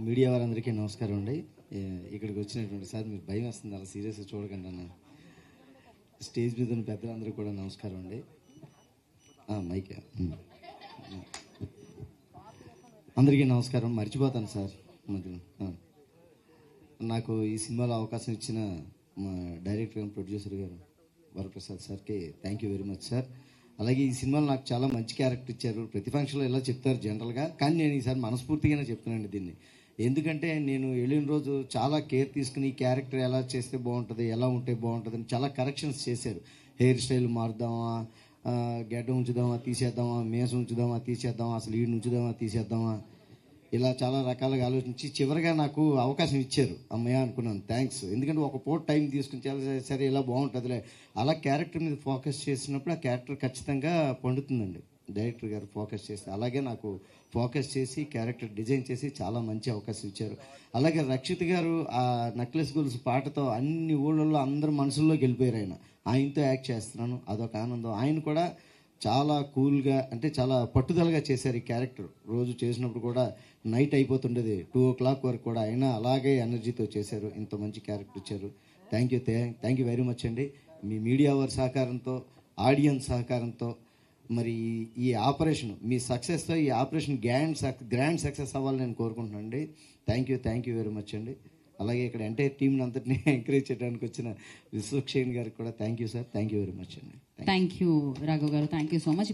Media వారందరికీ నమస్కారం అండి. ఇక్కడికి వచ్చినటువంటి సార్ మీరు భయం వస్తుంది, అలా సీరియస్గా చూడకండి అన్న. స్టేజ్ మీద ఉన్న పెద్దలందరూ కూడా నమస్కారం అండి. మైక్ అందరికీ నమస్కారం. మర్చిపోతాను సార్ మధ్యలో. నాకు ఈ సినిమాలో అవకాశం ఇచ్చిన మా డైరెక్టర్ గారు, ప్రొడ్యూసర్ గారు వరప్రసాద్ సార్కి thank you very much sir. అలాగే ఈ సినిమాలో నాకు చాలా మంచి క్యారెక్టర్ ఇచ్చారు. ప్రతి ఫంక్షన్లో ఇలా చెప్తారు జనరల్గా, కానీ నేను ఈసారి మనస్ఫూర్తిగానే చెప్తున్నాను దీన్ని. ఎందుకంటే నేను వెళ్ళిన రోజు చాలా కేర్ తీసుకుని ఈ క్యారెక్టర్ ఎలా చేస్తే బాగుంటుంది, ఎలా ఉంటే బాగుంటుంది అని చాలా కరెక్షన్స్ చేశారు. హెయిర్ స్టైల్ మారుద్దామా, గడ్డ ఉంచుదామా తీసేద్దామా, మేసం ఉంచుదామా తీసేద్దామా, అసలు ఈడు ఉంచుదామా తీసేద్దామా, ఇలా చాలా రకాలుగా ఆలోచించి చివరిగా నాకు అవకాశం ఇచ్చారు. అమ్మయ్య అనుకున్నాను, థ్యాంక్స్. ఎందుకంటే ఒక పూట టైం తీసుకుని చాలా సరే ఇలా బాగుంటుందిలే, అలా క్యారెక్టర్ మీద ఫోకస్ చేసినప్పుడు ఆ క్యారెక్టర్ ఖచ్చితంగా పండుతుందండి. డైరెక్టర్ గారు ఫోకస్ చేస్తే అలాగే నాకు ఫోకస్ చేసి క్యారెక్టర్ డిజైన్ చేసి చాలా మంచి అవకాశం ఇచ్చారు. అలాగే రక్షిత్ గారు ఆ నెక్లెస్ గొలుసు పాటతో అన్ని ఊళ్ళల్లో అందరు మనసుల్లోకి వెళ్ళిపోయారు. ఆయనతో యాక్ట్ చేస్తున్నాను, అదొక ఆనందం. ఆయన కూడా చాలా కూల్గా, అంటే చాలా పట్టుదలగా చేశారు ఈ క్యారెక్టర్. రోజు చేసినప్పుడు కూడా నైట్ అయిపోతుండేది 2 o'clock వరకు కూడా, అయినా అలాగే ఎనర్జీతో చేశారు. ఇంత మంచి క్యారెక్టర్ ఇచ్చారు. థ్యాంక్ యూ వెరీ మచ్ అండి. మీ మీడియా వారి సహకారంతో, ఆడియన్స్ సహకారంతో, మరి ఈ ఆపరేషన్ మీ సక్సెస్తో ఈ ఆపరేషన్ గ్రాండ్ సక్సెస్ అవ్వాలని నేను కోరుకుంటున్నాను అండి. థ్యాంక్ యూ వెరీ మచ్ అండి. అలాగే ఇక్కడ ఎంటైర్ టీంని అంతటినీ ఎంకరేజ్ చేయడానికి వచ్చిన విశ్వక్షేణ్ గారికి కూడా thank you sir. Thank you very much అండి. థ్యాంక్ యూ రాఘవ్ గారు, థ్యాంక్ యూ సో మచ్.